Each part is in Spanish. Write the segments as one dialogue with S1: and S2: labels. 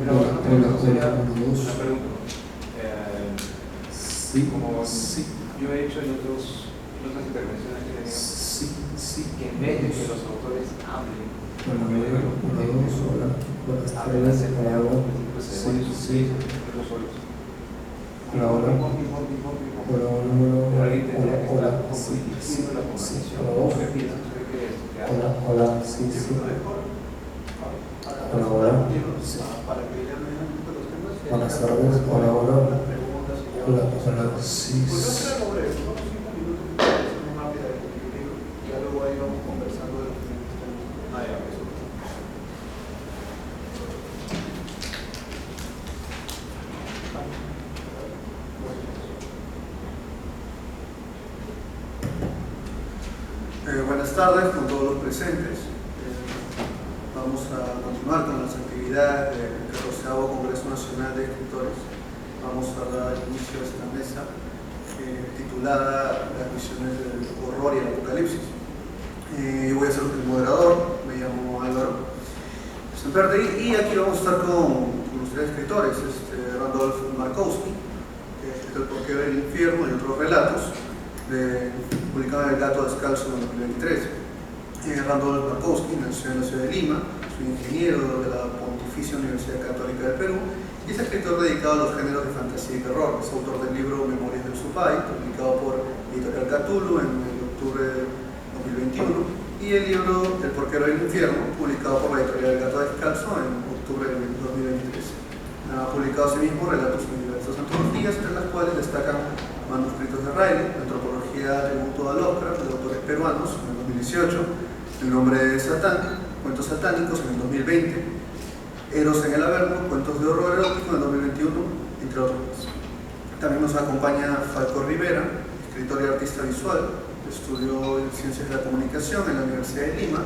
S1: Hola, sería una pregunta.
S2: Como
S1: sí.
S2: Yo he hecho en otras intervenciones que en vez de que los autores hablen, hablan acerca de algo, sí.
S1: Hola, buenas tardes, sí.
S3: Buenas tardes con todos los presentes. Vamos a continuar con las actividades del 14º Congreso Nacional de Escritores. Vamos a dar inicio a esta mesa titulada Las visiones del horror y el apocalipsis. Yo voy a ser el moderador, me llamo Álvaro Sempertegui y aquí vamos a estar con los tres escritores, Randolph Markowski, que ha escrito El porquero del infierno y otros relatos, publicado en El gato descalzo en 2023. Randolph Markowski nació en la ciudad de Lima, soy ingeniero de la Pontificia Universidad Católica del Perú y es escritor dedicado a los géneros de fantasía y terror. Es autor del libro Memorias del Supay, publicado por Editorial Cthulhu en octubre de 2021, y el libro El porquero del infierno, publicado por la editorial El gato descalzo en octubre de 2023. Ha publicado asimismo relatos en diversas antologías, entre las cuales destacan Manuscritos de Riley, Antropología del Tributo a Lovecraft, de autores peruanos, en 2018, El nombre de Satán, Cuentos satánicos, en el 2020, Eros en el Averno, Cuentos de horror erótico, en 2021, entre otros. También nos acompaña Falco Rivera, escritor y artista visual, estudió Ciencias de la Comunicación en la Universidad de Lima,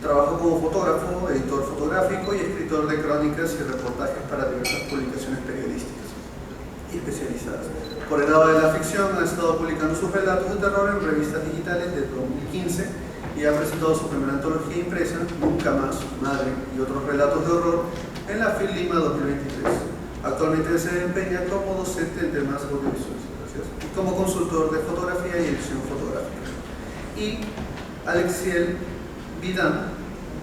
S3: trabajó como fotógrafo, editor fotográfico y escritor de crónicas y reportajes para diversas publicaciones periodísticas y especializadas. Por el lado de la ficción, ha estado publicando sus relatos de terror en revistas digitales desde 2015 y ha presentado su primera antología impresa, Nunca Más, Madre y otros relatos de horror, en la FIL Lima 2023. Actualmente se desempeña como docente en temas audiovisuales y como consultor de fotografía y edición fotográfica. Y Alexiel Vidán,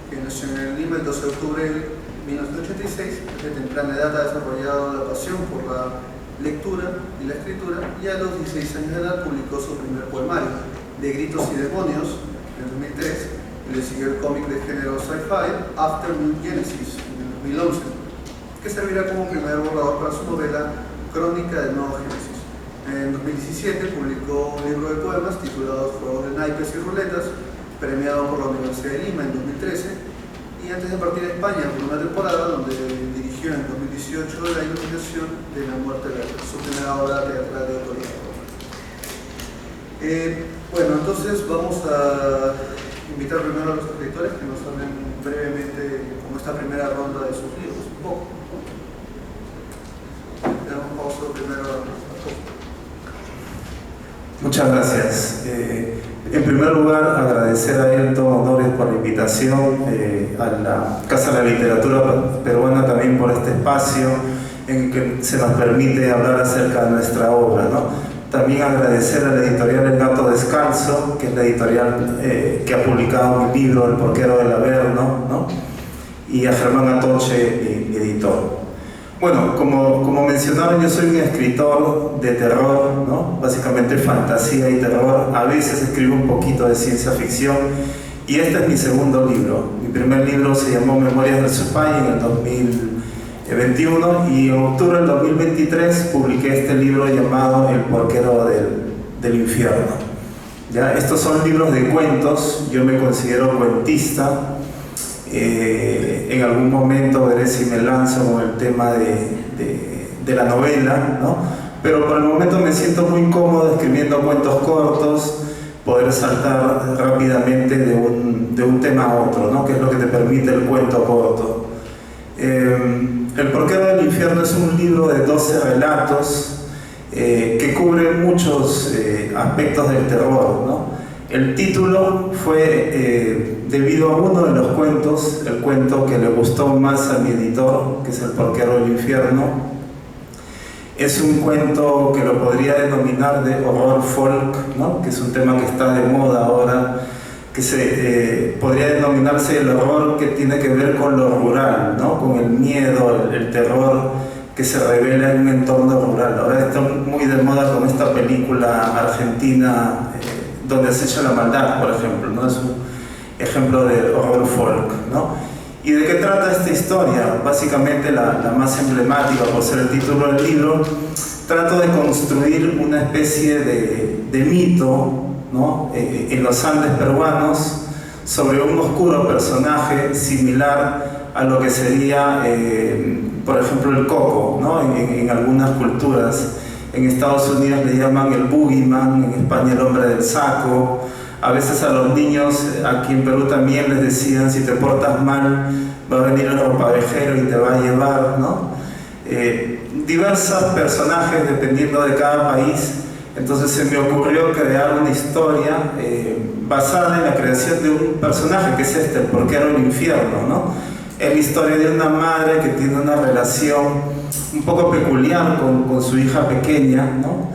S3: que nació en Lima el 12 de octubre de 1986, desde temprana edad ha desarrollado la pasión por la lectura y la escritura y a los 16 años de edad publicó su primer poemario, De gritos y demonios, en 2003, y le siguió el cómic de género sci-fi, Afternoon Genesis, en 2011, que servirá como primer borrador para su novela Crónica del Nuevo Génesis. En 2017 publicó un libro de poemas titulado Juegos de naipes y ruletas, premiado por la Universidad de Lima en 2013, y antes de partir a España por una temporada donde dirigió en 2018 La iluminación de la muerte verde, su primera obra teatral de autoría. Bueno, entonces vamos a invitar primero a los escritores que nos hablen brevemente como esta primera ronda de sus libros, un poco. Le damos pausa primero a
S4: Muchas gracias. En primer lugar, agradecer a Elton Honores por la invitación, a la Casa de la Literatura Peruana también por este espacio en que se nos permite hablar acerca de nuestra obra, ¿no? También agradecer a la editorial El Gato Descalzo, que es la editorial que ha publicado mi libro El porquero del Averno, ¿no? Y a Germán Atoche, editor. Bueno, como mencionaron, yo soy un escritor de terror, ¿no? Básicamente fantasía y terror. A veces escribo un poquito de ciencia ficción y este es mi segundo libro. Mi primer libro se llamó Memorias del Supay en el 2021 y en octubre del 2023 publiqué este libro llamado El porquero del infierno. ¿Ya? Estos son libros de cuentos, yo me considero cuentista. En algún momento veré si me lanzo con el tema de la novela, ¿no? Pero por el momento me siento muy cómodo escribiendo cuentos cortos, poder saltar rápidamente de un tema a otro, ¿no? Que es lo que te permite el cuento corto. El porquero del infierno es un libro de 12 relatos que cubre muchos aspectos del terror, ¿no? El título fue debido a uno de los cuentos, el cuento que le gustó más a mi editor, que es El porquero del infierno. Es un cuento que lo podría denominar de horror folk, ¿no? Que es un tema que está de moda ahora, que podría denominarse el horror que tiene que ver con lo rural, ¿no? Con el miedo, el terror que se revela en un entorno rural. Ahora está muy de moda con esta película argentina Donde acecha la maldad, por ejemplo, ¿no? Es un ejemplo de horror folk, ¿no? ¿Y de qué trata esta historia? Básicamente la más emblemática por ser el título del libro. Trato de construir una especie de mito, ¿no? En los Andes peruanos sobre un oscuro personaje similar a lo que sería, por ejemplo, el coco, ¿no? En algunas culturas. En Estados Unidos le llaman el boogeyman, en España el hombre del saco. A veces a los niños, aquí en Perú también les decían, si te portas mal, va a venir el ropavejero y te va a llevar, ¿no? Diversos personajes dependiendo de cada país. Entonces se me ocurrió crear una historia basada en la creación de un personaje, que es el porquero del infierno, ¿no? Es la historia de una madre que tiene una relación un poco peculiar con su hija pequeña, ¿no?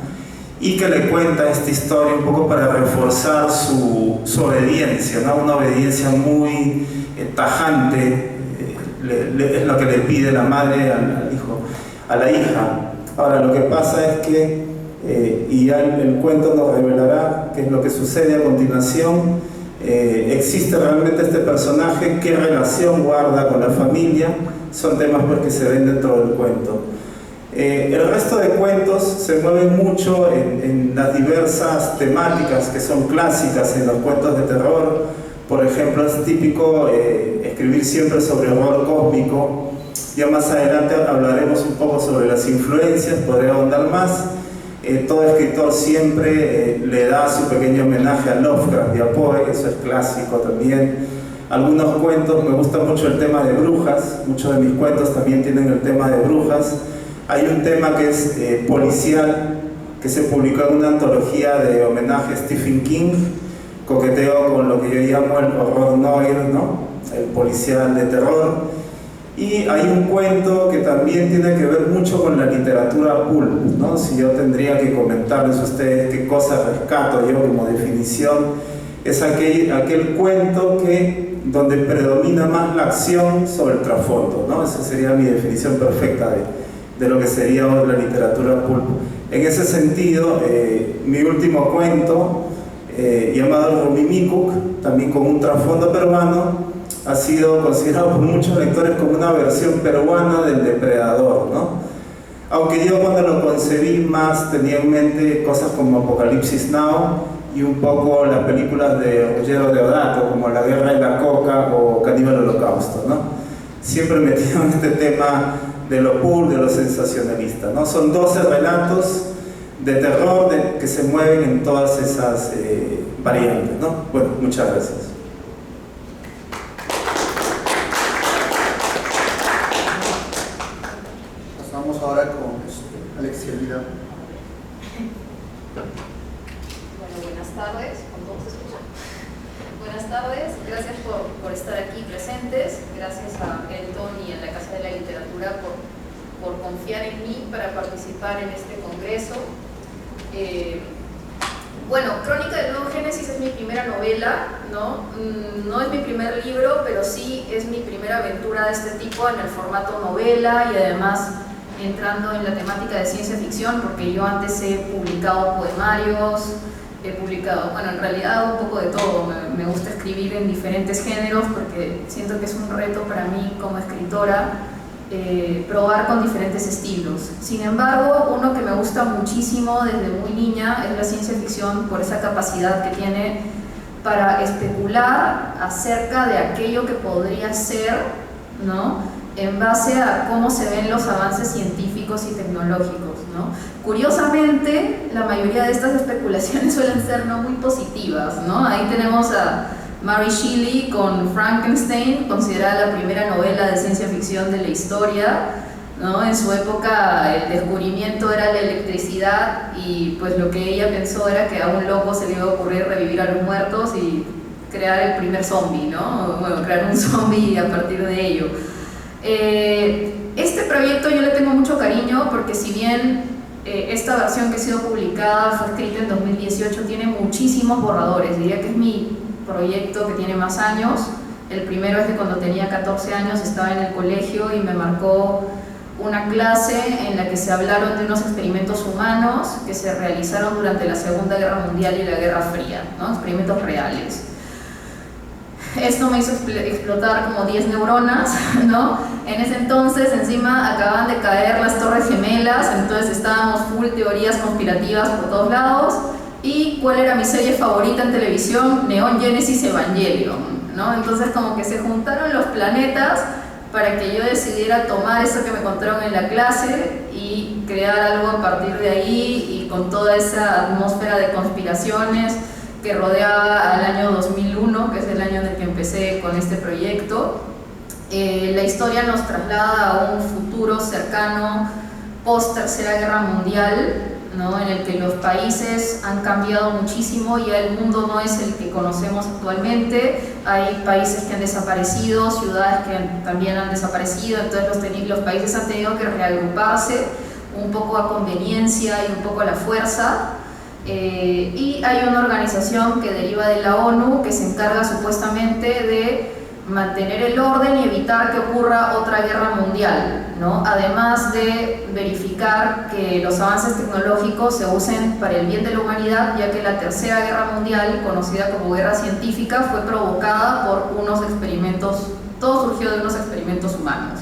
S4: Y que le cuenta esta historia un poco para reforzar su obediencia, ¿no? Una obediencia muy tajante, es lo que le pide la madre al hijo, a la hija. Ahora, lo que pasa es que, y ya el cuento nos revelará qué es lo que sucede a continuación, existe realmente este personaje, qué relación guarda con la familia, son temas pues, que se ven dentro del cuento. El resto de cuentos se mueven mucho en las diversas temáticas que son clásicas en los cuentos de terror. Por ejemplo, es típico escribir siempre sobre horror cósmico. Ya más adelante hablaremos un poco sobre las influencias, podré ahondar más. Todo escritor siempre le da su pequeño homenaje a Lovecraft y a Poe, eso es clásico también. Algunos cuentos, me gusta mucho el tema de brujas, muchos de mis cuentos también tienen el tema de brujas. Hay un tema que es policial, que se publicó en una antología de homenaje a Stephen King, coqueteo con lo que yo llamo el horror noir, ¿no? El policial de terror. Y hay un cuento que también tiene que ver mucho con la literatura pulp, ¿no? Si yo tendría que comentarles a ustedes qué cosa rescato yo como definición, es aquel cuento donde predomina más la acción sobre el trasfondo, ¿no? Esa sería mi definición perfecta de lo que sería la literatura pulp. En ese sentido, mi último cuento, llamado Rumimikuk, también con un trasfondo peruano, ha sido considerado por muchos lectores como una versión peruana del Depredador, ¿no? Aunque yo cuando lo concebí más tenía en mente cosas como Apocalipsis Now y un poco las películas de Ruggero Deodato, como La Guerra de la Coca o Caníbal Holocausto, ¿no? Siempre metido en este tema de lo pulp, de lo sensacionalista, ¿no? Son 12 relatos de terror que se mueven en todas esas variantes, ¿no? Bueno, muchas gracias.
S3: Pasamos ahora con Alexia Elvira.
S5: Bueno, buenas tardes, ¿cómo se escucha? Buenas tardes, gracias por estar aquí presentes, gracias a Elton y a la Casa de la Literatura por confiar en mí para participar en este congreso. Bueno, Crónica del Nuevo Génesis es mi primera novela, ¿no? No es mi primer libro, pero sí es mi primera aventura de este tipo en el formato novela y además entrando en la temática de ciencia ficción, porque yo antes he publicado poemarios, he publicado, bueno, en realidad un poco de todo. Me gusta escribir en diferentes géneros porque siento que es un reto para mí como escritora probar con diferentes estilos. Sin embargo, uno que me gusta muchísimo desde muy niña es la ciencia ficción, por esa capacidad que tiene para especular acerca de aquello que podría ser, ¿no? En base a cómo se ven los avances científicos y tecnológicos, ¿no? Curiosamente, la mayoría de estas especulaciones suelen ser no muy positivas, ¿no? Ahí tenemos a Mary Shelley con Frankenstein, considerada la primera novela de ciencia ficción de la historia, ¿no? En su época el descubrimiento era la electricidad y pues lo que ella pensó era que a un loco se le iba a ocurrir revivir a los muertos y crear el primer zombie, ¿no? Bueno, crear un zombie a partir de ello. Este proyecto yo le tengo mucho cariño porque si bien esta versión que ha sido publicada fue escrita en 2018, tiene muchísimos borradores. Diría que es mi proyecto que tiene más años. El primero es de cuando tenía 14 años, estaba en el colegio y me marcó una clase en la que se hablaron de unos experimentos humanos que se realizaron durante la Segunda Guerra Mundial y la Guerra Fría, ¿no? Experimentos reales. Esto me hizo explotar como 10 neuronas, ¿no? En ese entonces, encima, acaban de caer las Torres Gemelas, entonces estábamos full teorías conspirativas por todos lados. ¿Y cuál era mi serie favorita en televisión? Neon Genesis Evangelion, ¿no? Entonces como que se juntaron los planetas para que yo decidiera tomar eso que me contaron en la clase y crear algo a partir de ahí, y con toda esa atmósfera de conspiraciones que rodeaba al año 2001, que es el año en el que empecé con este proyecto. La historia nos traslada a un futuro cercano, post Tercera Guerra Mundial, ¿no? En el que los países han cambiado muchísimo, ya el mundo no es el que conocemos actualmente, hay países que han desaparecido, ciudades que también han desaparecido, entonces los países han tenido que reagruparse un poco a conveniencia y un poco a la fuerza. Y hay una organización que deriva de la ONU que se encarga supuestamente de mantener el orden y evitar que ocurra otra guerra mundial, ¿no? Además de verificar que los avances tecnológicos se usen para el bien de la humanidad, ya que la Tercera Guerra Mundial, conocida como guerra científica, fue provocada por unos experimentos, todo surgió de unos experimentos humanos,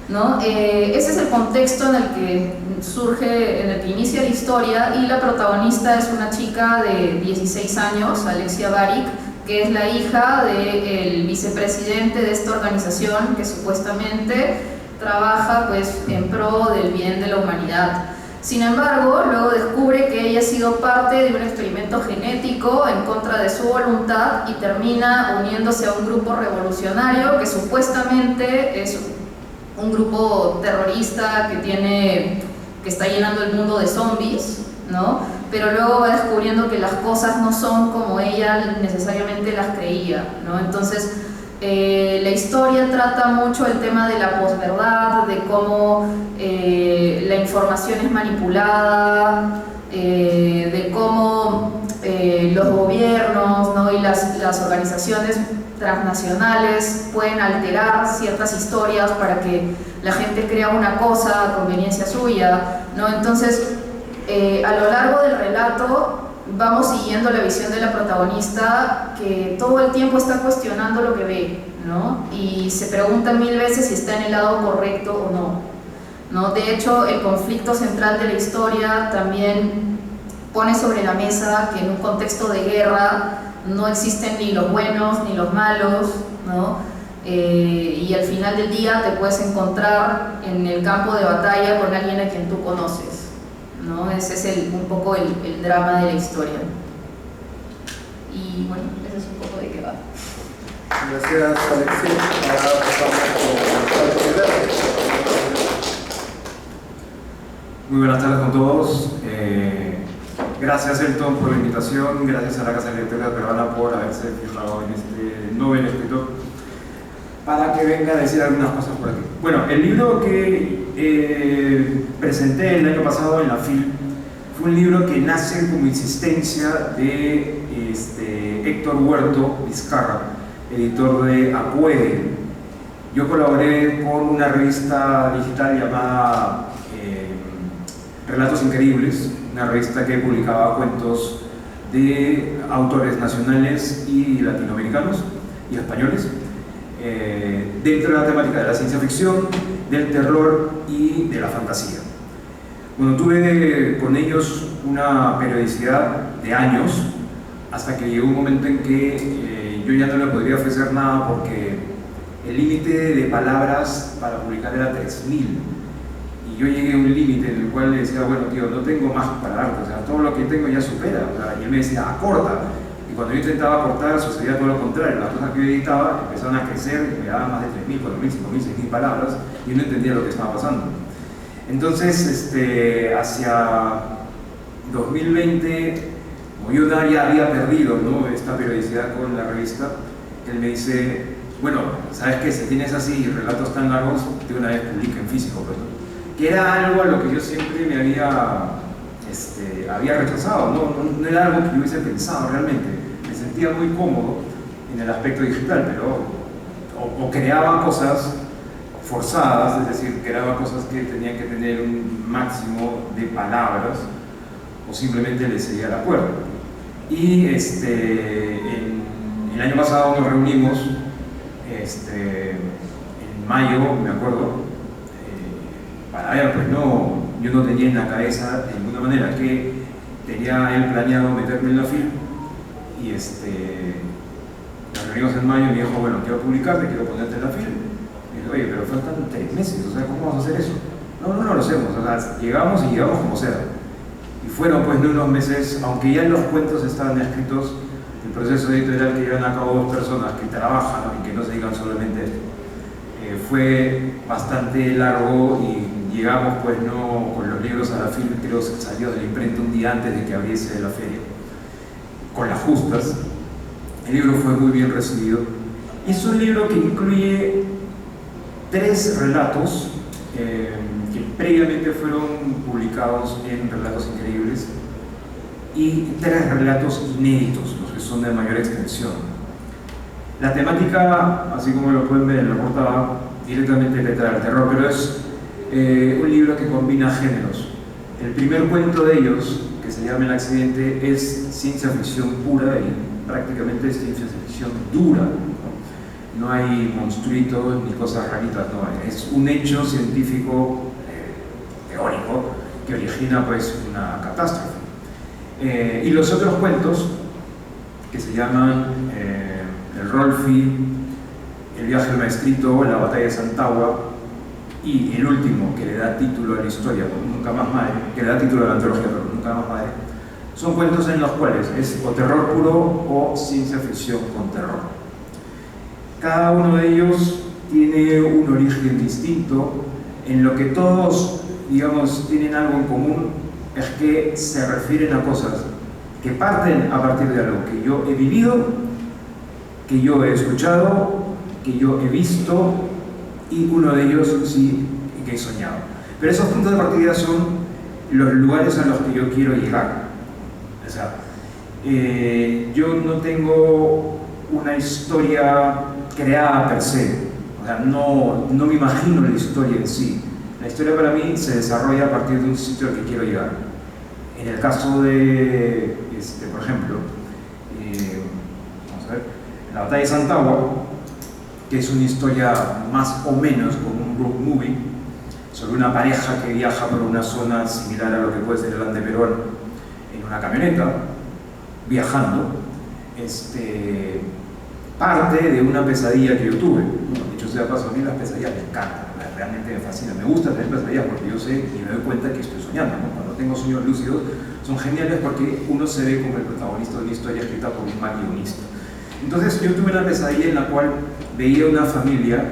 S5: ¿no? Ese es el contexto en el que surge, en el que inicia la historia, y la protagonista es una chica de 16 años, Alexia Barik, que es la hija del vicepresidente de esta organización que supuestamente trabaja pues en pro del bien de la humanidad. Sin embargo, luego descubre que ella ha sido parte de un experimento genético en contra de su voluntad y termina uniéndose a un grupo revolucionario que supuestamente es un grupo terrorista que está llenando el mundo de zombies, ¿no? Pero luego va descubriendo que las cosas no son como ella necesariamente las creía, ¿no? Entonces, la historia trata mucho el tema de la posverdad, de cómo la información es manipulada, de cómo los gobiernos, ¿no? Y las organizaciones transnacionales pueden alterar ciertas historias para que la gente crea una cosa a conveniencia suya, ¿no? Entonces, a lo largo del relato vamos siguiendo la visión de la protagonista, que todo el tiempo está cuestionando lo que ve, ¿no? Y se pregunta 1000 veces si está en el lado correcto o no, ¿no? De hecho, el conflicto central de la historia también pone sobre la mesa que en un contexto de guerra no existen ni los buenos ni los malos, ¿no? Y al final del día te puedes encontrar en el campo de batalla con alguien a quien tú conoces, ¿no? Ese es un poco el drama de la historia. Y bueno, ese es un poco de qué va.
S3: Gracias, Alexia. Ahora pasamos con la actividad.
S6: Muy buenas tardes con todos. Gracias, Elton, por la invitación. Gracias a la Casa de Literatura Peruana por haberse fijado en este novel escritor para que venga a decir algunas cosas por aquí. Bueno, el libro que presenté el año pasado en la FIL fue un libro que nace como insistencia de Héctor Huerto Vizcarra, editor de Apuede. Yo colaboré con una revista digital llamada Relatos Increíbles, una revista que publicaba cuentos de autores nacionales y latinoamericanos y españoles, dentro de la temática de la ciencia ficción, del terror y de la fantasía. Bueno, tuve con ellos una periodicidad de años, hasta que llegó un momento en que yo ya no le podría ofrecer nada porque el límite de palabras para publicar era 3000. Y yo llegué a un límite en el cual le decía, bueno tío, no tengo más para darte, o sea, todo lo que tengo ya supera, o sea, y él me decía, acorta. Y cuando yo intentaba cortar, sucedía todo lo contrario, las cosas que yo editaba empezaron a crecer y me daban más de 3.000, 4.000, 5.000, 6.000 palabras, y yo no entendía lo que estaba pasando. Entonces, hacia 2020 como yo ya había perdido, ¿no?, esta periodicidad con la revista, él me dice, bueno, ¿sabes qué? Si tienes así relatos tan largos, de una vez publica en físico, pues, ¿no? Que era algo a lo que yo siempre me había rechazado, no era algo que yo hubiese pensado realmente. Me sentía muy cómodo en el aspecto digital, pero o creaba cosas forzadas, es decir, creaba cosas que tenían que tener un máximo de palabras, o simplemente le seguía la cuerda. Y el año pasado nos reunimos, en mayo, me acuerdo, para ver, pues no, yo no tenía en la cabeza de ninguna manera que tenía él planeado meterme en la FIL, y nos reunimos en mayo y me dijo, bueno, quiero publicarte, quiero ponerte en la FIL. Y dije, oye, pero faltan 3 meses, o sea, ¿cómo vamos a hacer eso? No lo hacemos, o sea, llegamos como sea. Y fueron pues unos meses, aunque ya los cuentos estaban escritos, el proceso editorial que llevan a cabo 2 personas que trabajan, ¿no?, y que no se dedican solamente a esto, fue bastante largo, y llegamos pues no con los libros a la FIL, creo que salió de la imprenta un día antes de que abriese la feria, con las justas. El libro fue muy bien recibido, y es un libro que incluye 3 relatos que previamente fueron publicados en Relatos Increíbles, y 3 relatos inéditos, los que son de mayor extensión. La temática, así como lo pueden ver en la portada, directamente le trae al terror, pero es un libro que combina géneros. El primer cuento de ellos, que se llama El accidente, es ciencia ficción pura y prácticamente es ciencia ficción dura. No hay monstruitos ni cosas raritas, no, es un hecho científico teórico que origina pues una catástrofe. Y los otros cuentos, que se llaman El Rolfi, El viaje del maestrito, La batalla de Santagua, y el último, que le da título a la historia, Nunca más madre, que le da título a la antología, pero Nunca más madre, son cuentos en los cuales es o terror puro o ciencia ficción con terror. Cada uno de ellos tiene un origen distinto. En lo que todos, digamos, tienen algo en común es que se refieren a cosas que parten a partir de algo que yo he vivido, que yo he escuchado, que yo he visto, y uno de ellos sí que he soñado. Pero esos puntos de partida son los lugares a los que yo quiero llegar. O sea, yo no tengo una historia creada per se, o sea, no me imagino la historia en sí. La historia para mí se desarrolla a partir de un sitio al que quiero llegar. En el caso de, por ejemplo, vamos a ver, La batalla de Santagua, que es una historia más o menos como un road movie, sobre una pareja que viaja por una zona similar a lo que puede ser el Ande peruano, en una camioneta, viajando, parte de una pesadilla que yo tuve. Dicho sea paso, a mí las pesadillas me encantan, realmente me fascinan, me gusta tener pesadillas porque yo sé y me doy cuenta que estoy soñando, ¿no? Cuando tengo sueños lúcidos son geniales porque uno se ve como el protagonista de una historia escrita por un mal guionista. Entonces yo tuve una pesadilla en la cual veía una familia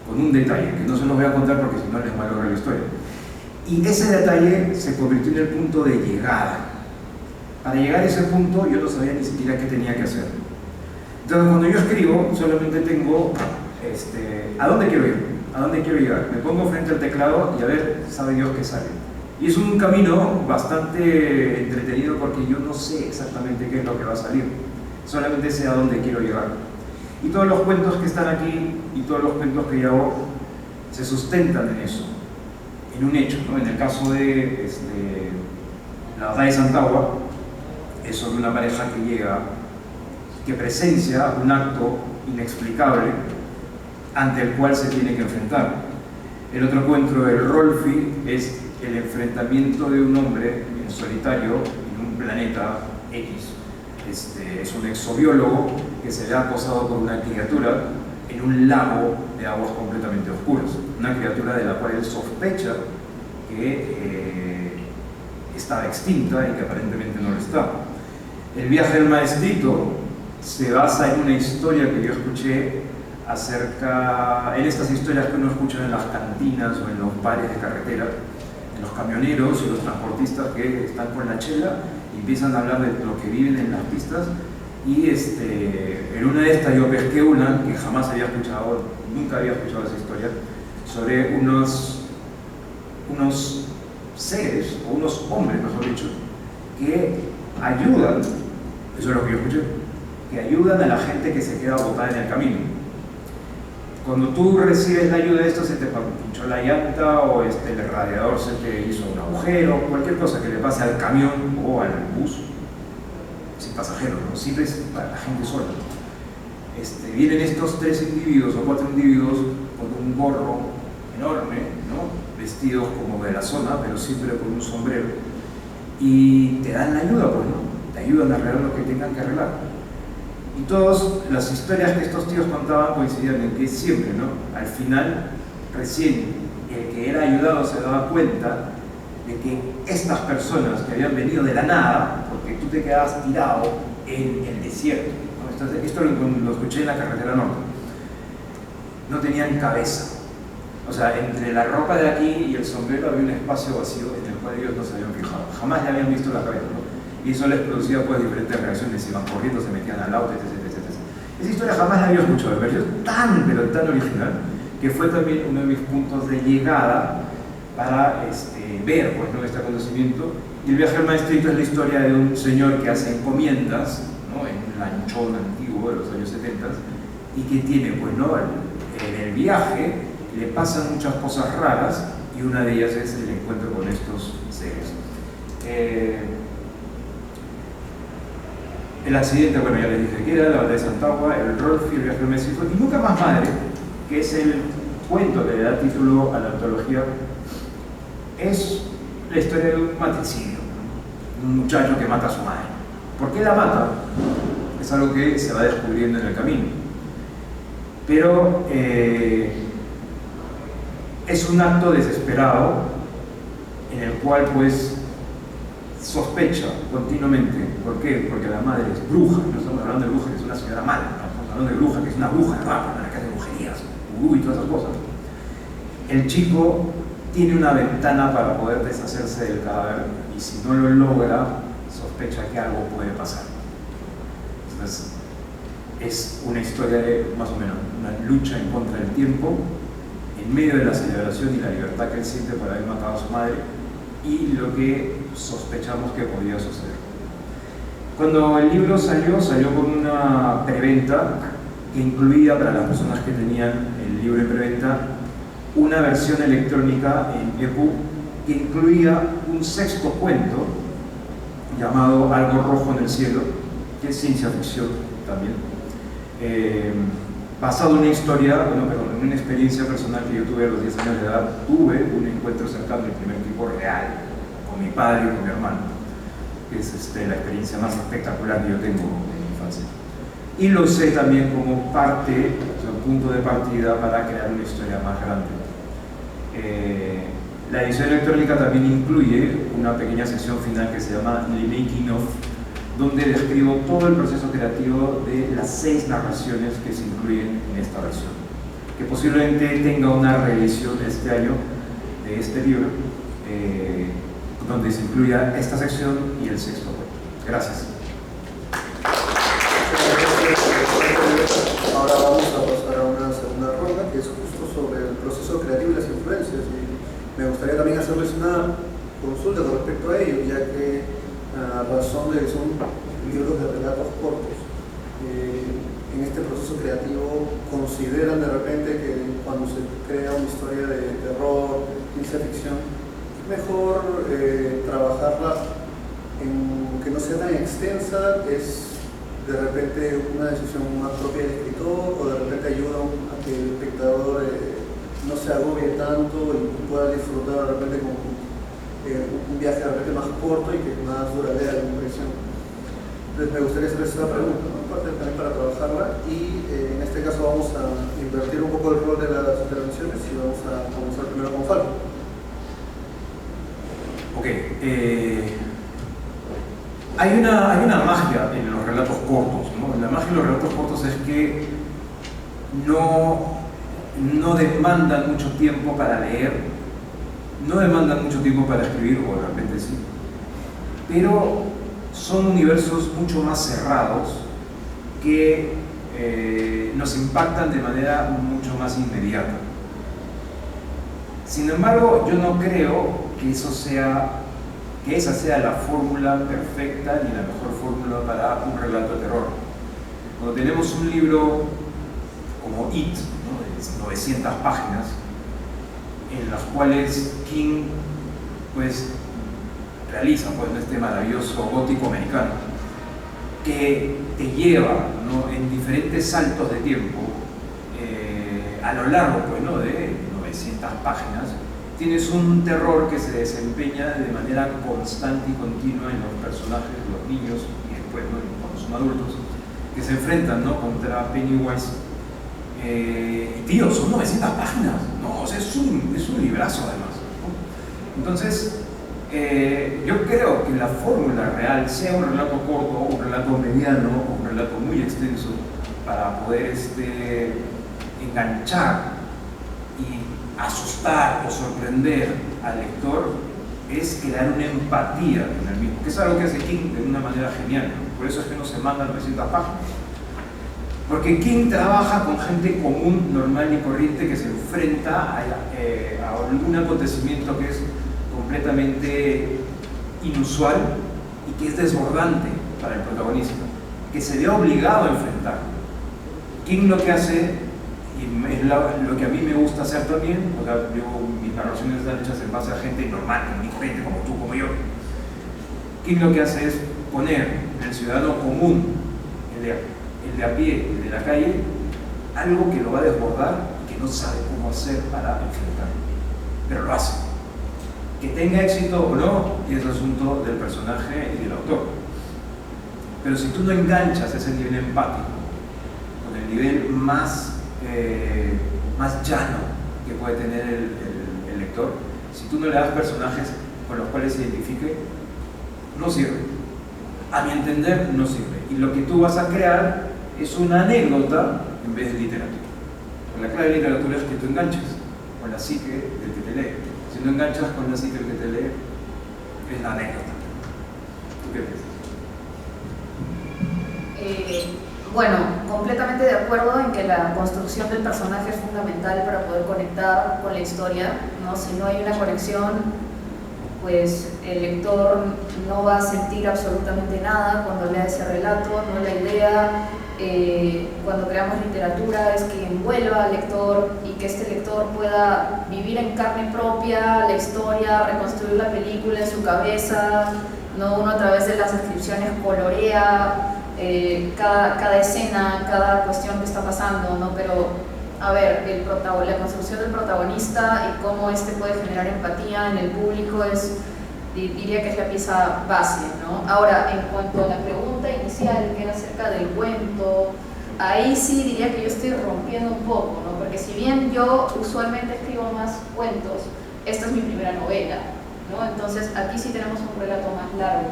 S6: con un detalle, que no se los voy a contar porque si no les malogro la historia. Y ese detalle se convirtió en el punto de llegada. Para llegar a ese punto yo no sabía ni siquiera qué tenía que hacer. Entonces cuando yo escribo solamente tengo ¿a dónde quiero ir? ¿A dónde quiero llegar? Me pongo frente al teclado y a ver, sabe Dios qué sale. Y es un camino bastante entretenido porque yo no sé exactamente qué es lo que va a salir. Solamente sé a dónde quiero llegar. Y todos los cuentos que están aquí y todos los cuentos que yo hago se sustentan en eso, en un hecho, ¿no? En el caso de La batalla de Santagua, es sobre una pareja que llega, que presencia un acto inexplicable ante el cual se tiene que enfrentar. El otro cuento, El Rolfi, es el enfrentamiento de un hombre en solitario en un planeta X. Es un exobiólogo que se ve acosado por una criatura en un lago de aguas completamente oscuras. Una criatura de la cual él sospecha que estaba extinta y que aparentemente no lo está. El viaje del maestrito se basa en una historia que yo escuché acerca, en estas historias que uno escucha en las cantinas o en los bares de carretera, en los camioneros y los transportistas que están con la chela y empiezan a hablar de lo que viven en las pistas. Y en una de estas yo pesqué una que jamás había escuchado, nunca había escuchado esa historia, sobre unos seres, o unos hombres, mejor dicho, que ayudan, eso es lo que yo escuché, que ayudan a la gente que se queda botada en el camino. Cuando tú recibes la ayuda de esto, se te pinchó la llanta o el radiador se te hizo un agujero, cualquier cosa que le pase al camión o al bus, sin pasajeros, ¿no? Siempre es para la gente sola. Vienen estos 3 individuos o 4 individuos con un gorro enorme, ¿no? Vestidos como de la zona, pero siempre con un sombrero, y te dan la ayuda, pues, ¿no? Te ayudan a arreglar lo que tengan que arreglar. Y todas las historias que estos tíos contaban coincidían en que siempre, ¿no? Al final, recién el que era ayudado se daba cuenta de que estas personas que habían venido de la nada, porque tú te quedabas tirado en el desierto, ¿no? Esto lo escuché en la carretera norte, no tenían cabeza. O sea, entre la ropa de aquí y el sombrero había un espacio vacío en el cual ellos no se habían fijado, jamás le habían visto la cabeza, ¿no? Y eso les producía pues diferentes reacciones, iban corriendo, se metían al auto, etc. Esa historia jamás la había escuchado, me pareció tan, pero tan original, que fue también uno de mis puntos de llegada para ver pues, ¿no? este acontecimiento. Y el viaje al maestrito es la historia de un señor que hace encomiendas, ¿no? En un lanchón antiguo de los años 70, y que tiene, pues, ¿no? En el viaje le pasan muchas cosas raras, y una de ellas es el encuentro con estos seres. El accidente, bueno, ya les dije que era la batalla de Santagua, el Rolfi, el viaje al maestrito, y Nunca Más Madre, que es el cuento que le da título a la antología, es la historia de un matricidio, ¿no? Un muchacho que mata a su madre. ¿Por qué la mata? Es algo que se va descubriendo en el camino. Pero es un acto desesperado en el cual pues sospecha continuamente. ¿Por qué? Porque la madre es bruja. No estamos hablando de bruja que es una señora mala, no estamos hablando de bruja que es una bruja de rapa, que hace brujerías, vudú y todas esas cosas. El chico tiene una ventana para poder deshacerse del cadáver, y si no lo logra, sospecha que algo puede pasar. Entonces, es una historia de, más o menos, una lucha en contra del tiempo, en medio de la celebración y la libertad que él siente por haber matado a su madre, y lo que sospechamos que podía suceder. Cuando el libro salió con una preventa que incluía, para las personas que tenían el libro en preventa, una versión electrónica en EPUB que incluía un 6º cuento llamado Algo Rojo en el Cielo, que es ciencia ficción también, basado en una historia, en una experiencia personal que yo tuve a los 10 años de edad. Tuve un encuentro cercano, el primer tipo real, con mi padre y con mi hermano, que es la experiencia más espectacular que yo tengo en mi infancia. Y lo usé también como parte, un punto de partida para crear una historia más grande. La edición electrónica también incluye una pequeña sección final que se llama The Making of, donde describo todo el proceso creativo de las 6 narraciones que se incluyen en esta versión, que posiblemente tenga una reedición este año de este libro, donde se incluya esta sección y el 6º cuento. Gracias.
S3: Ahora vamos a pasar a una segunda ronda, que es justo sobre el proceso creativo y las influencias. Y me gustaría también hacerles una consulta con respecto a ello, ya que a razón de que son libros de relatos cortos, en este proceso creativo consideran de repente que cuando se crea una historia de terror, ciencia ficción, es mejor trabajarla en que no sea tan extensa, es de repente una decisión más propia del escritor, o de repente ayuda a que el espectador no se agobie tanto y pueda disfrutar de repente con un viaje de repente más corto y que más duradera la impresión. Entonces me gustaría hacerles esta pregunta, ¿no? Parte también para trabajarla, y en este caso vamos a invertir un poco el rol de las intervenciones y vamos a comenzar primero con Falco.
S6: Ok, hay una magia en los relatos cortos, ¿no? La magia en los relatos cortos es que no demandan mucho tiempo para leer, no demandan mucho tiempo para escribir, o de repente sí, pero son universos mucho más cerrados que nos impactan de manera mucho más inmediata. Sin embargo, yo no creo que esa sea la fórmula perfecta ni la mejor fórmula para un relato de terror. Cuando tenemos un libro como It, ¿no?, de 900 páginas, en las cuales King pues realiza pues, este maravilloso gótico americano que te lleva, ¿no?, en diferentes saltos de tiempo a lo largo pues, ¿no?, de 900 páginas. Tienes un terror que se desempeña de manera constante y continua en los personajes, los niños y después, ¿no?, cuando son adultos, que se enfrentan, ¿no?, contra Pennywise. Y tío, son 900 páginas, ¿no? O sea, es un librazo además, ¿no? Entonces, yo creo que la fórmula real, sea un relato corto, un relato mediano o un relato muy extenso, para poder enganchar y asustar o sorprender al lector, es crear una empatía con el mismo, que es algo que hace King de una manera genial, ¿no? Por eso es que no se manda 900 páginas. Porque King trabaja con gente común, normal y corriente que se enfrenta a un acontecimiento que es completamente inusual y que es desbordante para el protagonista, que se ve obligado a enfrentar. King lo que hace, y es lo que a mí me gusta hacer también, o sea, mis narraciones están hechas en base a gente normal, común y corriente, como tú, como yo. King lo que hace es poner en el ciudadano común, el de a pie, el de la calle, algo que lo va a desbordar y que no sabe cómo hacer para enfrentarlo, pero lo hace. Que tenga éxito o no, y es asunto del personaje y del autor. Pero si tú no enganchas ese nivel empático con el nivel más llano que puede tener el lector, si tú no le das personajes con los cuales se identifique, no sirve. A mi entender, no sirve. Y lo que tú vas a crear es una anécdota en vez de literatura. La clave de literatura es que tú enganches con la psique del que te lee. Si no enganchas con la psique del que te lee, es la anécdota. ¿Tú qué piensas?
S5: Bueno, completamente de acuerdo en que la construcción del personaje es fundamental para poder conectar con la historia, ¿no? Si no hay una conexión, pues el lector no va a sentir absolutamente nada cuando lea ese relato. No, la idea cuando creamos literatura es que envuelva al lector y que este lector pueda vivir en carne propia la historia, reconstruir la película en su cabeza, ¿no? Uno a través de las descripciones colorea cada escena, cada cuestión que está pasando, ¿no? Pero a ver, la construcción del protagonista y cómo este puede generar empatía en el público diría que es la pieza base, ¿no? Ahora, en cuanto a la pregunta inicial, que era acerca del cuento, ahí sí diría que yo estoy rompiendo un poco, ¿no? Porque si bien yo usualmente escribo más cuentos, esta es mi primera novela, ¿no? Entonces aquí sí tenemos un relato más largo.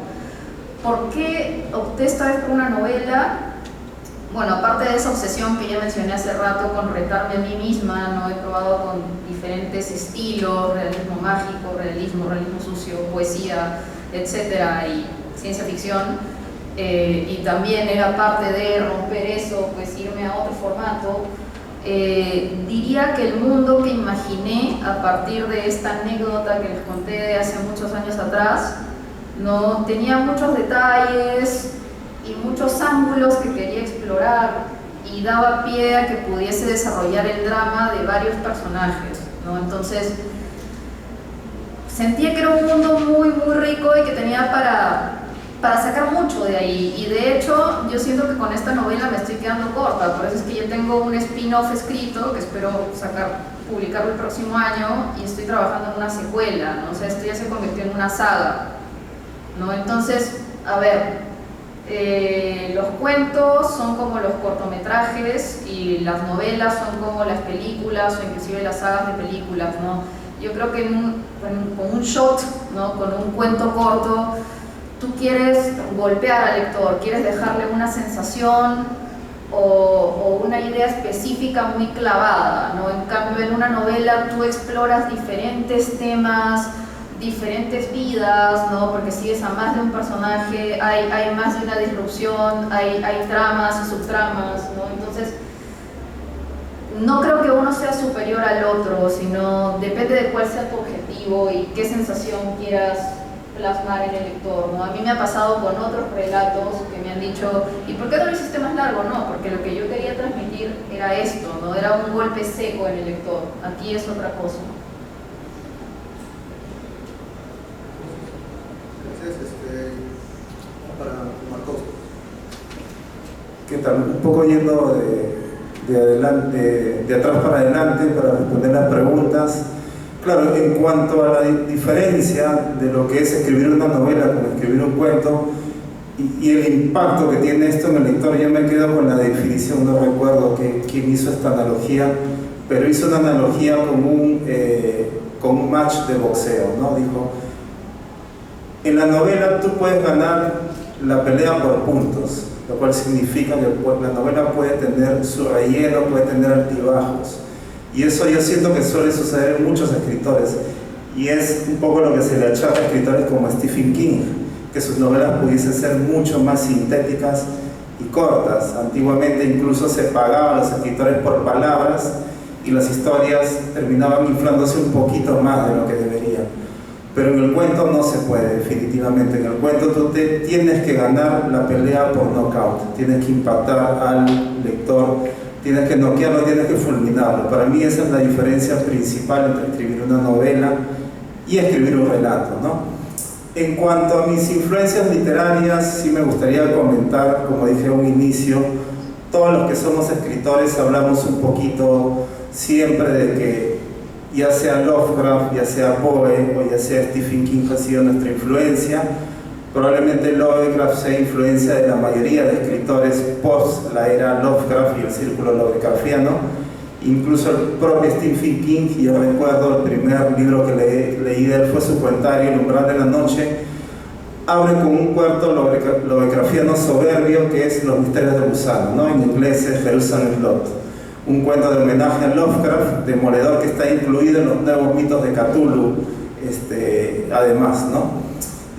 S5: ¿Por qué opté esta vez por una novela? Bueno, aparte de esa obsesión que ya mencioné hace rato con retarme a mí misma, ¿no? He probado con diferentes estilos, realismo mágico, realismo sucio, poesía, etcétera, y ciencia ficción, y también era parte de romper eso, pues irme a otro formato. Diría que el mundo que imaginé a partir de esta anécdota que les conté de hace muchos años atrás, no tenía muchos detalles y muchos ángulos que quería explorar y daba pie a que pudiese desarrollar el drama de varios personajes, ¿no? Entonces sentía que era un mundo muy rico y que tenía para sacar mucho de ahí, y de hecho yo siento que con esta novela me estoy quedando corta. Por eso es que yo tengo un spin-off escrito que espero publicarlo el próximo año, y estoy trabajando en una secuela, ¿no? O sea, esto ya se convirtió en una saga, ¿no? Entonces, a ver, los cuentos son como los cortometrajes y las novelas son como las películas o inclusive las sagas de películas, ¿no? Yo creo que con un shot, ¿no? Con un cuento corto, tú quieres golpear al lector, quieres dejarle una sensación o una idea específica muy clavada, ¿no? En cambio, en una novela tú exploras diferentes temas, diferentes vidas, ¿no? Porque sigues a más de un personaje, hay más de una disrupción, hay tramas y subtramas, ¿no? Entonces, no creo que uno sea superior al otro, sino depende de cuál sea tu objetivo y qué sensación quieras plasmar en el lector, ¿no? A mí me ha pasado con otros relatos que me han dicho, ¿y por qué no lo hiciste más largo? No, porque lo que yo quería transmitir era esto, ¿no? Era un golpe seco en el lector, aquí es otra cosa.
S3: Gracias, para Marcos.
S4: ¿Qué tal? Un poco yendo de atrás para adelante para responder las preguntas. Claro, en cuanto a la diferencia de lo que es escribir una novela con escribir un cuento y el impacto que tiene esto en el lector, yo me quedo con la definición, no recuerdo quién hizo esta analogía, pero hizo una analogía con un match de boxeo, ¿no? Dijo, en la novela tú puedes ganar la pelea por puntos, lo cual significa que la novela puede tener su relleno, puede tener altibajos. Y eso yo siento que suele suceder en muchos escritores. Y es un poco lo que se le achaca a escritores como Stephen King, que sus novelas pudiesen ser mucho más sintéticas y cortas. Antiguamente incluso se pagaba a los escritores por palabras y las historias terminaban inflándose un poquito más de lo que deberían. Pero en el cuento no se puede, definitivamente. En el cuento tú tienes que ganar la pelea por knockout, tienes que impactar al lector, tienes que noquearlo, tienes que fulminarlo. Para mí esa es la diferencia principal entre escribir una novela y escribir un relato, ¿no? En cuanto a mis influencias literarias, sí me gustaría comentar, como dije a un inicio, todos los que somos escritores hablamos un poquito siempre de que ya sea Lovecraft, ya sea Poe o ya sea Stephen King ha sido nuestra influencia. Probablemente Lovecraft sea influencia de la mayoría de escritores post la era Lovecraft y el círculo Lovecraftiano. Incluso el propio Stephen King, yo recuerdo el primer libro que leí de él fue su cuentario, El umbral de la noche, abre con un cuarto Lovecraftiano soberbio que es Los misterios de Gusano, ¿no? En inglés es Jerusalem Lot, un cuento de homenaje a Lovecraft, demoledor, que está incluido en los nuevos mitos de Cthulhu, además, ¿no?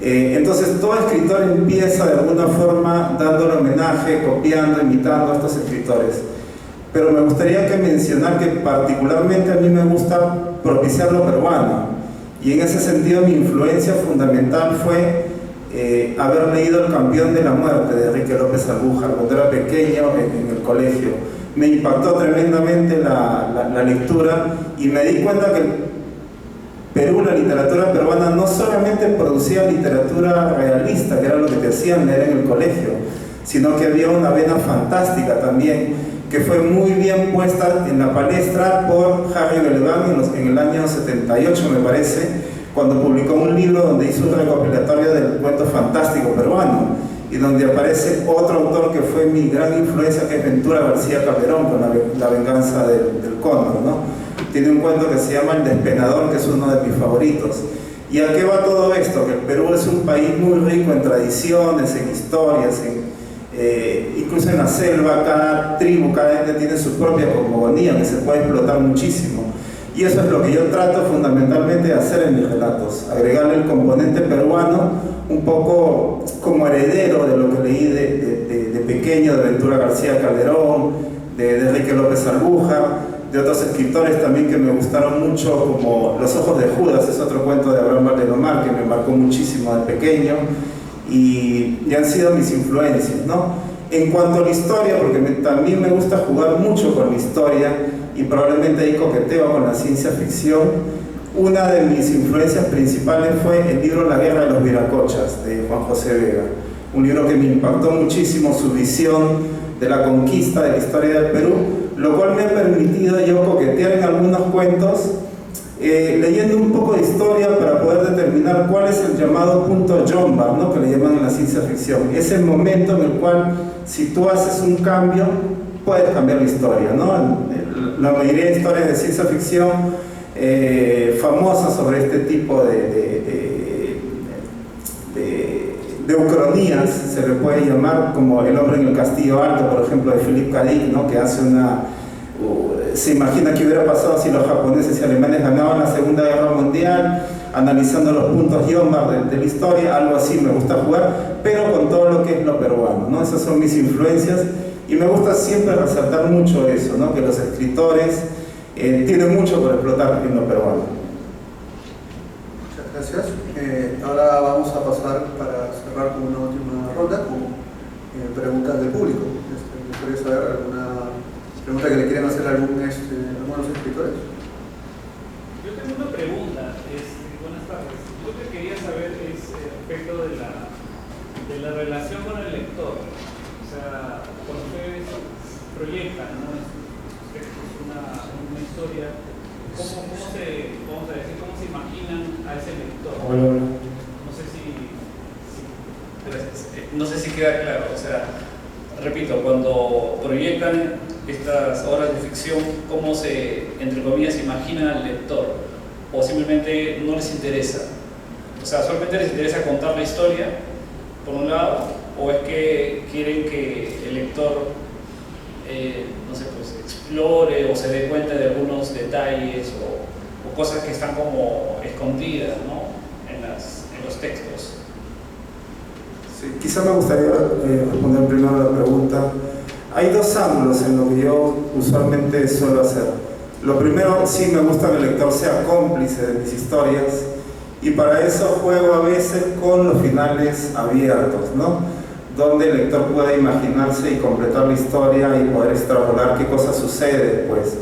S4: Entonces todo escritor empieza de alguna forma dándole homenaje, copiando, imitando a estos escritores. Pero me gustaría mencionar que particularmente a mí me gusta propiciar lo peruano. Y en ese sentido mi influencia fundamental fue haber leído El campeón de la muerte de Enrique López Albújar cuando era pequeño en el colegio. Me impactó tremendamente la lectura y me di cuenta que Perú, la literatura peruana, no solamente producía literatura realista, que era lo que te hacían leer en el colegio, sino que había una vena fantástica también, que fue muy bien puesta en la palestra por Harry Belaunde en el año 78, me parece, cuando publicó un libro donde hizo un recopilatorio del cuento fantástico peruano, y donde aparece otro autor que fue mi gran influencia, que es Ventura García Calderón, con la venganza del cóndor, ¿no? Tiene un cuento que se llama El despenador, que es uno de mis favoritos. ¿Y a qué va todo esto? Que el Perú es un país muy rico en tradiciones, en historias, incluso en la selva, cada tribu, cada gente tiene su propia cosmogonía que se puede explotar muchísimo. Y eso es lo que yo trato fundamentalmente de hacer en mis relatos, agregarle el componente peruano un poco como heredero de lo que leí de pequeño, de Ventura García Calderón, de Enrique López Albújar, de otros escritores también que me gustaron mucho, como Los ojos de Judas, es otro cuento de Abraham Valdelomar que me marcó muchísimo de pequeño, y han sido mis influencias, ¿no? En cuanto a la historia, porque también me gusta jugar mucho con la historia y probablemente ahí coqueteo con la ciencia ficción, una de mis influencias principales fue el libro La guerra de los viracochas de Juan José Vega, un libro que me impactó muchísimo, su visión de la conquista de la historia del Perú, lo cual me ha permitido yo coquetear en algunos cuentos, leyendo un poco de historia para poder determinar cuál es el llamado punto Jombar, ¿no? Que le llaman en la ciencia ficción. Es el momento en el cual, si tú haces un cambio, puedes cambiar la historia, ¿no? La mayoría de historias de ciencia ficción famosas sobre este tipo de ucronías, se le puede llamar, como El hombre en el castillo alto, por ejemplo, de Philip K. Dick, ¿no? Que hace se imagina qué hubiera pasado si los japoneses y alemanes ganaban la Segunda Guerra Mundial, analizando los puntos y ondas de la historia, algo así me gusta jugar, pero con todo lo que es lo peruano, ¿no? Esas son mis influencias y me gusta siempre resaltar mucho eso, ¿no? Que los escritores tienen mucho por explotar en lo peruano.
S3: Muchas gracias. Ahora vamos a pasar para cerrar con una última ronda con preguntas del público. Me gustaría saber alguna pregunta que le quieran hacer a algunos escritores.
S7: Yo tengo una pregunta. Buenas tardes. Yo lo que quería saber es respecto de la relación con el lector. O sea, cuando ustedes proyectan, ¿no? Una historia, ¿cómo se imaginan a ese lector? No sé si
S8: Gracias. No sé si queda claro. O sea, repito, cuando proyectan estas obras de ficción, ¿cómo se, entre comillas, imaginan al lector? ¿O simplemente no les interesa? O sea, ¿solamente les interesa contar la historia, por un lado? ¿O es que quieren que el lector, no sé, pues, explore o se dé cuenta de algunos detalles o cosas que están como escondidas, ¿no? en los textos?
S4: Sí, quizá me gustaría responder primero a la pregunta. Hay dos ángulos en lo que yo usualmente suelo hacer. Lo primero, sí me gusta que el lector sea cómplice de mis historias y para eso juego a veces con los finales abiertos, ¿no? Donde el lector pueda imaginarse y completar la historia y poder extrapolar qué cosa sucede después.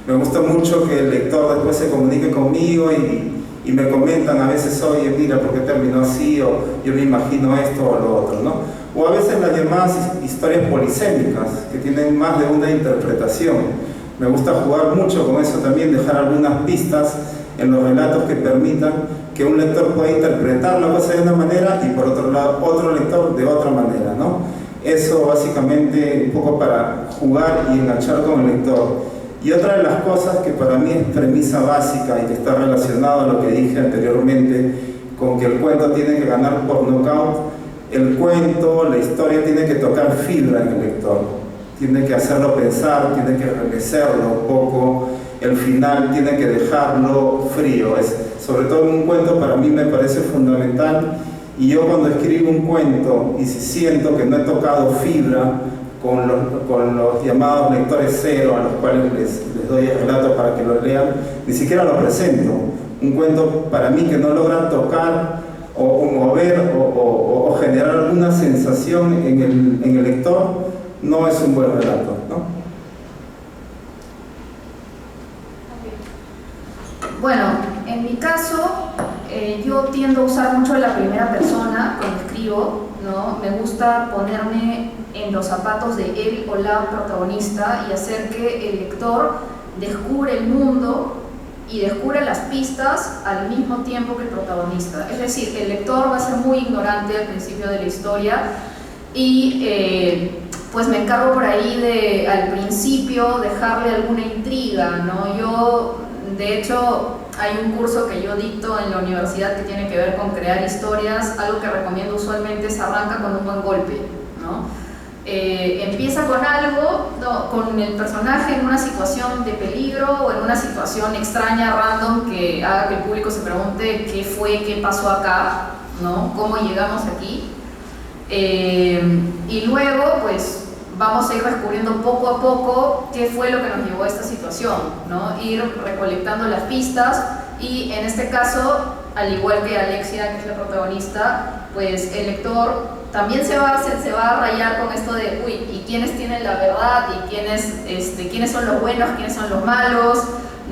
S4: Me gusta mucho que el lector después se comunique conmigo y me comentan a veces, oye, mira, ¿por qué terminó así? O yo me imagino esto o lo otro, ¿no? O a veces las llamadas historias polisémicas, que tienen más de una interpretación. Me gusta jugar mucho con eso también, dejar algunas pistas en los relatos que permitan que un lector pueda interpretar la cosa de una manera y por otro lado otro lector de otra manera, ¿no? Eso básicamente un poco para jugar y enganchar con el lector. Y otra de las cosas que para mí es premisa básica y que está relacionado a lo que dije anteriormente, con que el cuento tiene que ganar por nocaut, el cuento, la historia tiene que tocar fibra en el lector. Tiene que hacerlo pensar, tiene que enriquecerlo un poco, el final tiene que dejarlo frío. Sobre todo en un cuento para mí me parece fundamental y yo cuando escribo un cuento y si siento que no he tocado fibra con los llamados lectores cero a los cuales les doy el relato para que lo lean, ni siquiera lo presento. Un cuento para mí que no logra tocar o mover o generar alguna sensación en el lector, no es un buen relato, ¿no?
S5: Bueno, en mi caso, yo tiendo a usar mucho la primera persona cuando escribo, ¿no? Me gusta ponerme en los zapatos de él o la protagonista y hacer que el lector descubre el mundo y descubre las pistas al mismo tiempo que el protagonista. Es decir, el lector va a ser muy ignorante al principio de la historia y pues me encargo por ahí de al principio dejarle alguna intriga, ¿no? Yo, de hecho, hay un curso que yo dicto en la universidad que tiene que ver con crear historias. Algo que recomiendo usualmente es arranca con un buen golpe, ¿no? Empieza con algo, no, con el personaje en una situación de peligro o en una situación extraña, random, que haga que el público se pregunte qué fue, qué pasó acá, ¿no? Cómo llegamos aquí. Y luego, pues, vamos a ir descubriendo poco a poco qué fue lo que nos llevó a esta situación, ¿no? Ir recolectando las pistas y en este caso, al igual que Alexia, que es la protagonista, pues el lector también se va a rayar con esto de, uy, ¿y quiénes tienen la verdad? ¿Y quiénes son los buenos? ¿Quiénes son los malos?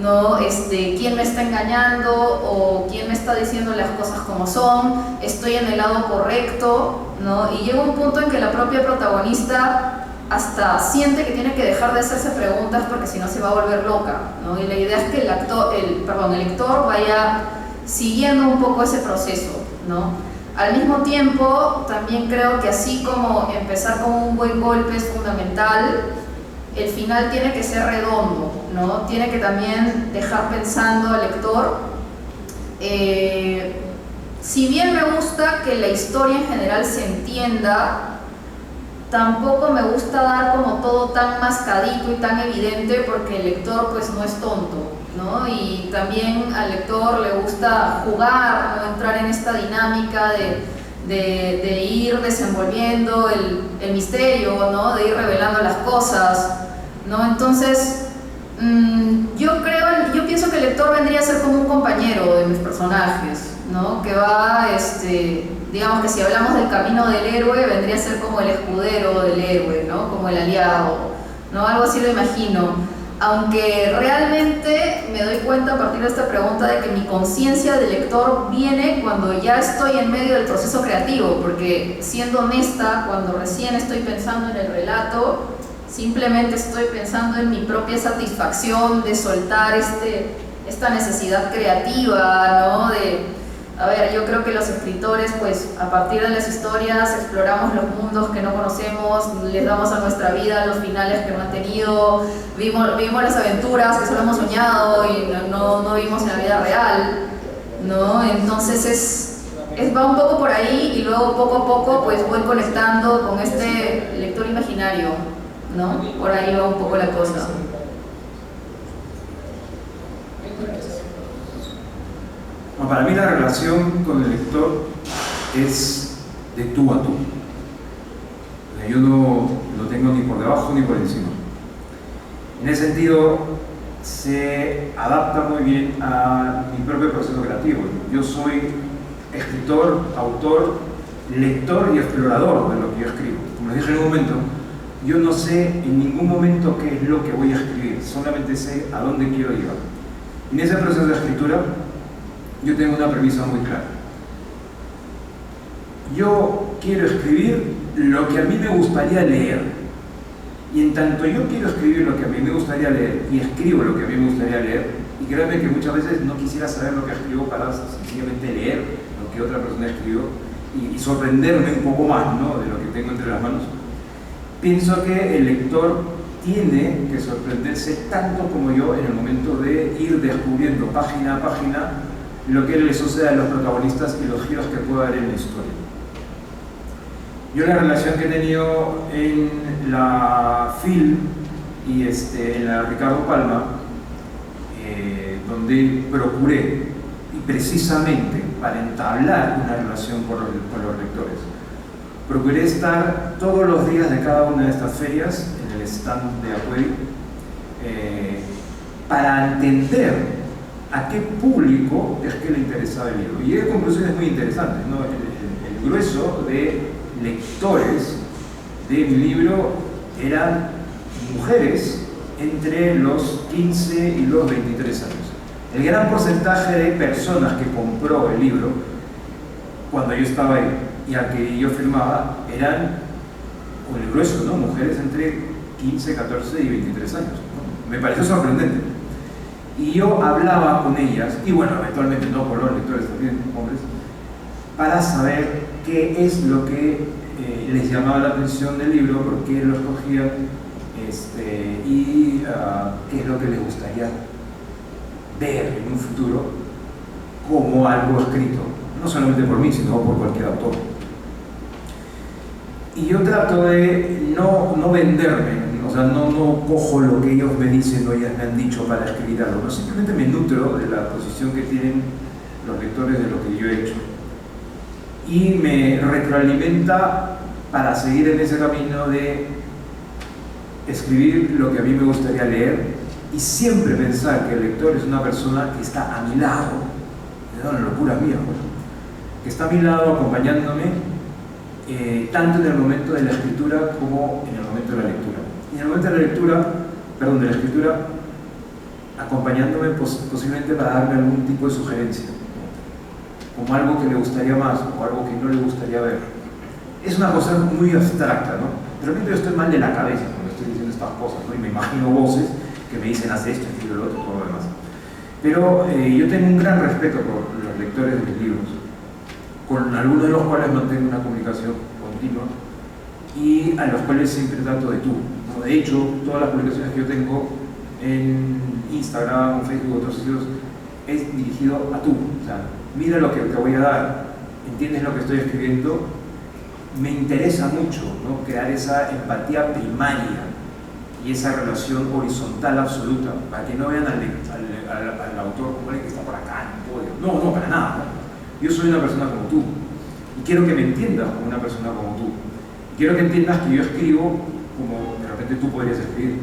S5: ¿No? ¿Quién me está engañando? ¿O quién me está diciendo las cosas como son? ¿Estoy en el lado correcto? ¿No? Y llega un punto en que la propia protagonista hasta siente que tiene que dejar de hacerse preguntas porque si no se va a volver loca, ¿no? Y la idea es que el lector vaya siguiendo un poco ese proceso, ¿no? Al mismo tiempo, también creo que así como empezar con un buen golpe es fundamental, el final tiene que ser redondo, ¿no? Tiene que también dejar pensando al lector. Si bien me gusta que la historia en general se entienda, tampoco me gusta dar como todo tan mascadito y tan evidente, porque el lector pues no es tonto, ¿no? Y también al lector le gusta jugar, ¿no? Entrar en esta dinámica de ir desenvolviendo el misterio, ¿no? De ir revelando las cosas, ¿no? Entonces, yo pienso que el lector vendría a ser como un compañero de mis personajes, ¿no? Que va, digamos que si hablamos del camino del héroe, vendría a ser como el escudero del héroe, ¿no? Como el aliado, ¿no? Algo así lo imagino. Aunque realmente me doy cuenta a partir de esta pregunta de que mi conciencia de lector viene cuando ya estoy en medio del proceso creativo, porque siendo honesta, cuando recién estoy pensando en el relato, simplemente estoy pensando en mi propia satisfacción de soltar esta necesidad creativa, ¿no? A ver, yo creo que los escritores, pues, a partir de las historias exploramos los mundos que no conocemos, les damos a nuestra vida los finales que no han tenido, vimos las aventuras que solo hemos soñado y no vimos en la vida real, ¿no? Entonces va un poco por ahí, y luego poco a poco pues voy conectando con este lector imaginario, ¿no? Por ahí va un poco la cosa.
S6: Bueno, para mí la relación con el lector es de tú a tú. Yo no lo tengo ni por debajo ni por encima. En ese sentido, se adapta muy bien a mi propio proceso creativo. Yo soy escritor, autor, lector y explorador de lo que yo escribo. Como les dije en un momento, yo no sé en ningún momento qué es lo que voy a escribir, solamente sé a dónde quiero llegar. En ese proceso de escritura, yo tengo una premisa muy clara. Yo quiero escribir lo que a mí me gustaría leer. Y en tanto yo quiero escribir lo que a mí me gustaría leer y escribo lo que a mí me gustaría leer, y créanme que muchas veces no quisiera saber lo que escribo para sencillamente leer lo que otra persona escribió y sorprenderme un poco más, ¿no?, de lo que tengo entre las manos, pienso que el lector tiene que sorprenderse tanto como yo en el momento de ir descubriendo página a página lo que le sucede a los protagonistas y los giros que puede haber en la historia. Yo la relación que he tenido en la FIL y en la Ricardo Palma, donde procuré, y precisamente para entablar una relación con los lectores, procuré estar todos los días de cada una de estas ferias en el stand de Acueri, para entender a qué público es que le interesaba el libro. Y llegué a conclusiones muy interesantes, ¿no? El grueso de lectores de mi libro eran mujeres entre los 15 y los 23 años. El gran porcentaje de personas que compró el libro cuando yo estaba ahí y al que yo firmaba eran, o el grueso, ¿no?, mujeres entre 15, 14 y 23 años, ¿no? Me pareció sorprendente. Y yo hablaba con ellas, y bueno, eventualmente no con los lectores, también hombres, para saber qué es lo que les llamaba la atención del libro, por qué lo escogían, y qué es lo que les gustaría ver en un futuro como algo escrito, no solamente por mí, sino por cualquier autor. Y yo trato de no venderme, o sea, no cojo lo que ellos me dicen o ellas me han dicho para escribir algo, no, simplemente me nutro de la posición que tienen los lectores de lo que yo he hecho y me retroalimenta para seguir en ese camino de escribir lo que a mí me gustaría leer y siempre pensar que el lector es una persona que está a mi lado, es una locura mía, pues, que está a mi lado acompañándome tanto en el momento de la escritura como en el momento de la lectura. Y en el momento de la escritura, acompañándome posiblemente para darme algún tipo de sugerencia, como algo que le gustaría más o algo que no le gustaría ver. Es una cosa muy abstracta, ¿no? De repente yo estoy mal de la cabeza cuando estoy diciendo estas cosas, ¿no? Y me imagino voces que me dicen haz esto, escribe lo otro, todo lo demás. Pero yo tengo un gran respeto por los lectores de mis libros, con algunos de los cuales mantengo una comunicación continua y a los cuales siempre trato de tú, ¿no? De hecho, todas las publicaciones que yo tengo en Instagram, Facebook, otros sitios, es dirigido a tú. O sea, mira lo que te voy a dar, entiendes lo que estoy escribiendo me interesa mucho, ¿no?, crear esa empatía primaria y esa relación horizontal absoluta, para que no vean al autor como el que está por acá en el podio. No, no, para nada, ¿no? Yo soy una persona como tú y quiero que me entiendas como una persona como tú. Quiero que entiendas que yo escribo como de repente tú podrías escribir.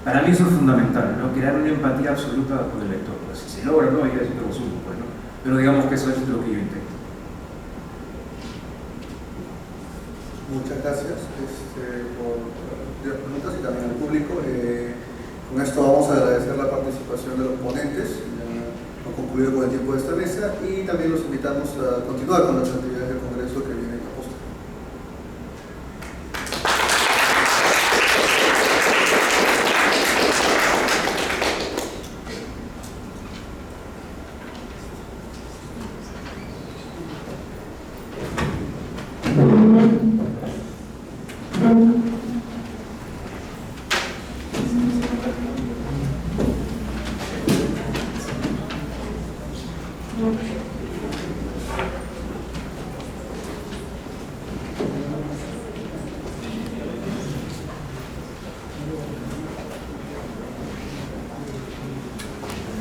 S6: Para mí eso es fundamental, ¿no?, crear una empatía absoluta con el lector. Pues si se logra, no, ya es otro asunto, pues, ¿no? Pero digamos que eso es lo que yo intento.
S3: Muchas gracias por las preguntas y también al público. Con esto vamos a agradecer la participación de los ponentes. Hemos concluido con el tiempo de esta mesa y también los invitamos a continuar con las actividades del Congreso que vienen a posteriori.
S5: Ok.